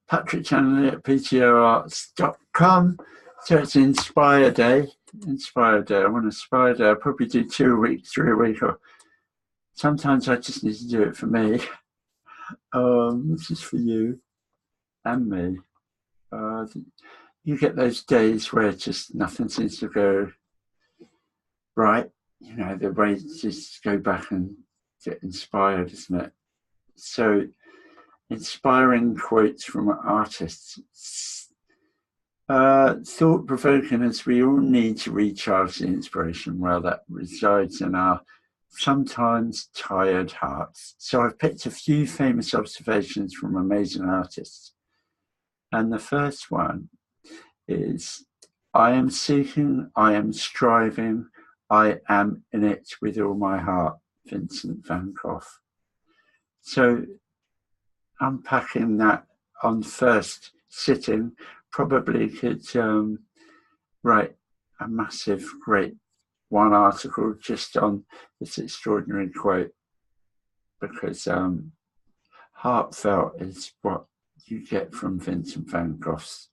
Patrick Chanley at ptoarts.com. So it's Inspire Day. Inspire Day. I want to Inspire Day. I'll probably do 2 a week, 3 a week, or sometimes I just need to do it for me. This is for you and me. You get those days where just nothing seems to go right. You know, the way to just go back and get inspired, isn't it? So, inspiring quotes from artists. Thought-provoking as we all need to recharge the inspiration well that resides in our sometimes tired hearts. So I've picked a few famous observations from amazing artists. And the first one is, I am seeking, I am striving, I am in it with all my heart, Vincent van Gogh. So unpacking that on first sitting, probably could write a massive, great one article just on this extraordinary quote, because heartfelt is what you get from Vincent van Gogh's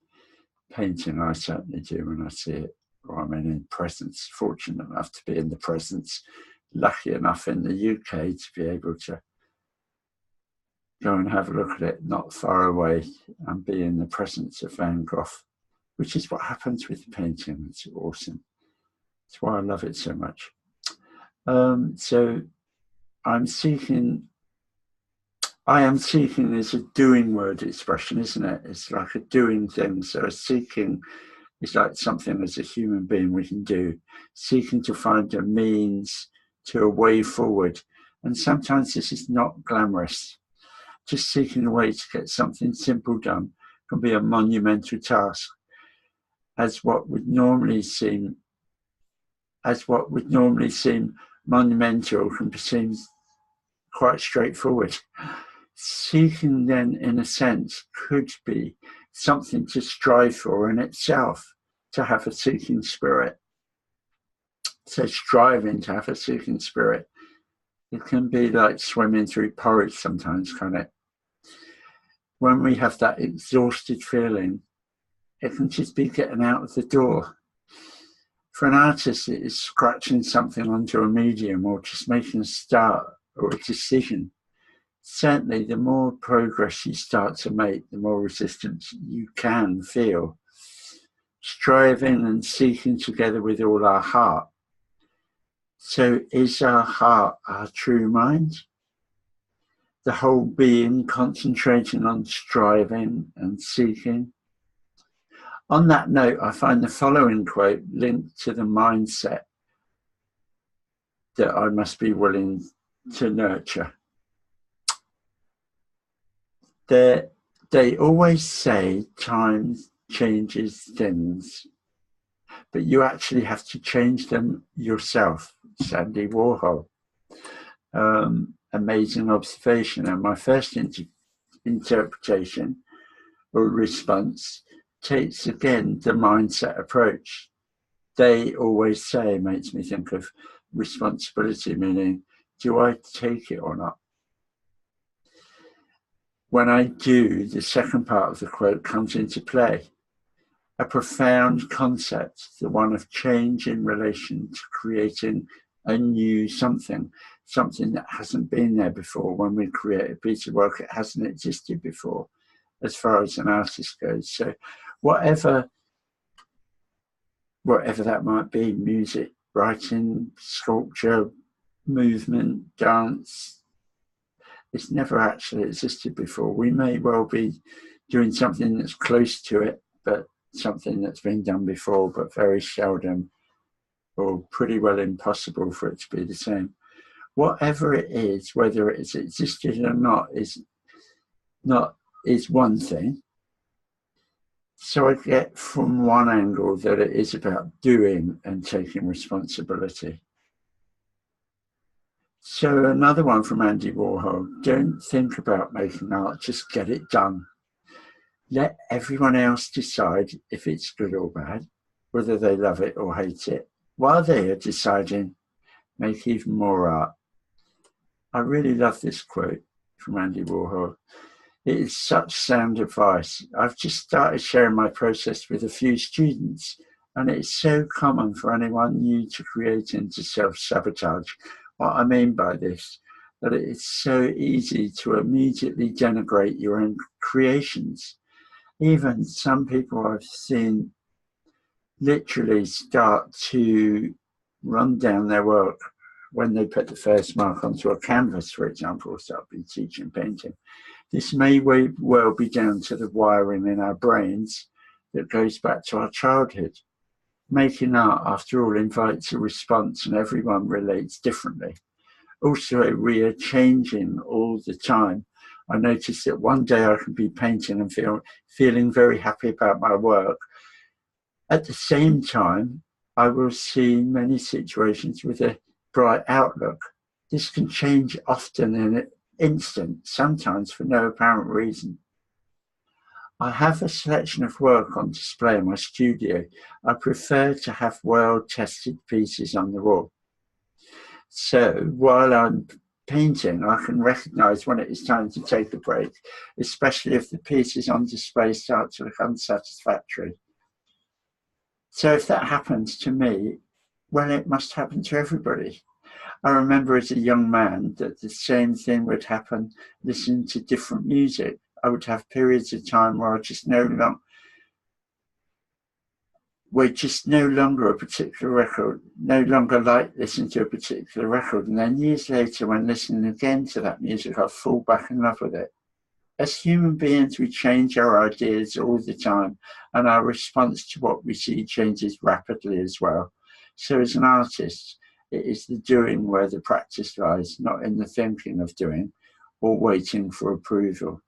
painting. I certainly do when I see it. Or I'm in presence, fortunate enough to be in the presence, lucky enough in the UK to be able to go and have a look at it not far away and be in the presence of Van Gogh, which is what happens with the painting. It's awesome. That's why I love it so much. So I am seeking is a doing word expression, isn't it? It's like a doing thing. So a seeking is like something as a human being we can do, seeking to find a means to a way forward. And sometimes this is not glamorous. Just seeking a way to get something simple done can be a monumental task, as what would normally seem monumental can seem quite straightforward. Seeking then, in a sense, could be something to strive for in itself, to have a seeking spirit. So striving to have a seeking spirit, it can be like swimming through porridge sometimes, can't it? When we have that exhausted feeling, it can just be getting out of the door. For an artist, it is scratching something onto a medium or just making a start or a decision. Certainly, the more progress you start to make, the more resistance you can feel. Striving and seeking together with all our heart. So is our heart our true mind? The whole being concentrating on striving and seeking? On that note, I find the following quote linked to the mindset that I must be willing to nurture. They always say time changes things, but you actually have to change them yourself. Andy Warhol. Amazing observation. And my first interpretation or response takes again the mindset approach. They always say makes me think of responsibility, meaning, do I take it or not? When I do, the second part of the quote comes into play. A profound concept, the one of change in relation to creating a new something that hasn't been there before. When we create a piece of work, it hasn't existed before, as far as an artist goes. So whatever that might be, music, writing, sculpture, movement, dance, it's never actually existed before. We may well be doing something that's close to it, but something that's been done before, but very seldom or pretty well impossible for it to be the same. Whatever it is, whether it's existed or not is one thing. So I get from one angle that it is about doing and taking responsibility. So another one from Andy Warhol, don't think about making art, just get it done. Let everyone else decide if it's good or bad, whether they love it or hate it. While they are deciding, make even more art. I really love this quote from Andy Warhol. It is such sound advice. I've just started sharing my process with a few students, and it's so common for anyone new to creating to self-sabotage. What I mean by this, that it is so easy to immediately denigrate your own creations. Even some people I've seen literally start to run down their work when they put the first mark onto a canvas, for example, or start teaching painting. This may well be down to the wiring in our brains that goes back to our childhood. Making art, after all, invites a response, and everyone relates differently. Also, we are changing all the time. I noticed that one day I can be painting and feeling very happy about my work. At the same time, I will see many situations with a bright outlook. This can change often in an instant, sometimes for no apparent reason. I have a selection of work on display in my studio. I prefer to have well-tested pieces on the wall. So while I'm painting, I can recognize when it is time to take a break, especially if the pieces on display start to look unsatisfactory. So if that happens to me, well, it must happen to everybody. I remember as a young man that the same thing would happen listening to different music. I would have periods of time where I just no longer a particular record, no longer like listening to a particular record. And then years later, when listening again to that music, I fall back in love with it. As human beings, we change our ideas all the time, and our response to what we see changes rapidly as well. So as an artist, it is the doing where the practice lies, not in the thinking of doing or waiting for approval.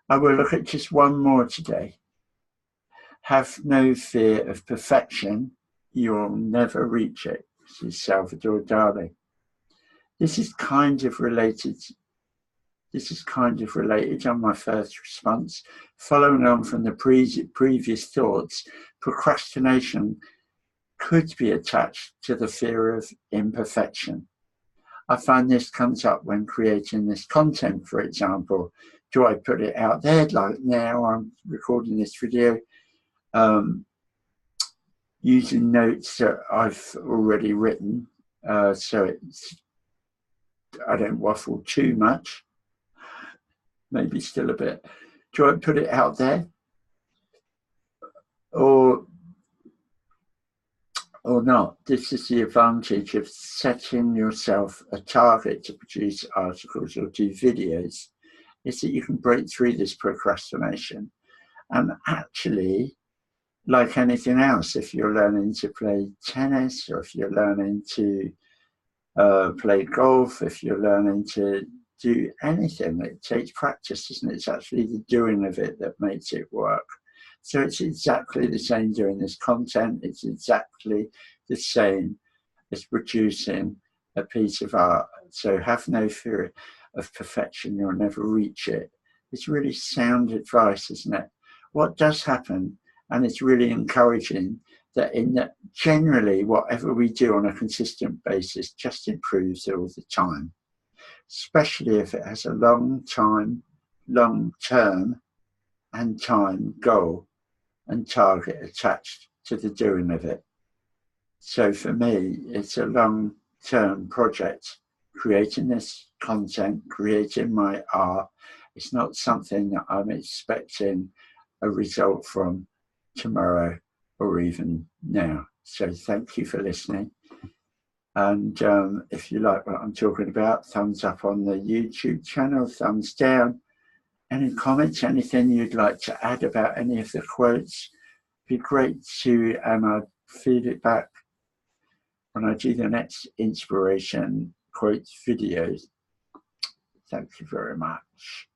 I will look at just one more today. Have no fear of perfection. You'll never reach it. This is Salvador Dali. This is kind of related on my first response. Following on from the previous thoughts, procrastination could be attached to the fear of imperfection. I find this comes up when creating this content, for example. Do I put it out there? Like now I'm recording this video using notes that I've already written, so I don't waffle too much. Maybe still a bit. Do I put it out there? Or not? This is the advantage of setting yourself a target to produce articles or do videos, is that you can break through this procrastination. And actually, like anything else, if you're learning to play tennis, or if you're learning to play golf, if you're learning to do anything, it takes practice, isn't it? It's actually the doing of it that makes it work. So it's exactly the same doing this content. It's exactly the same as producing a piece of art. So have no fear of perfection. You'll never reach it. It's really sound advice, isn't it? What does happen, and it's really encouraging, that generally whatever we do on a consistent basis just improves all the time, especially if it has a long term and time goal and target attached to the doing of it. So for me, it's a long-term project, creating this content, creating my art. It's not something that I'm expecting a result from tomorrow or even now. So thank you for listening. And if you like what I'm talking about, thumbs up on the YouTube channel, thumbs down. Any comments, anything you'd like to add about any of the quotes, be great to, and I'd feed it back when I do the next inspiration quotes videos. Thank you very much.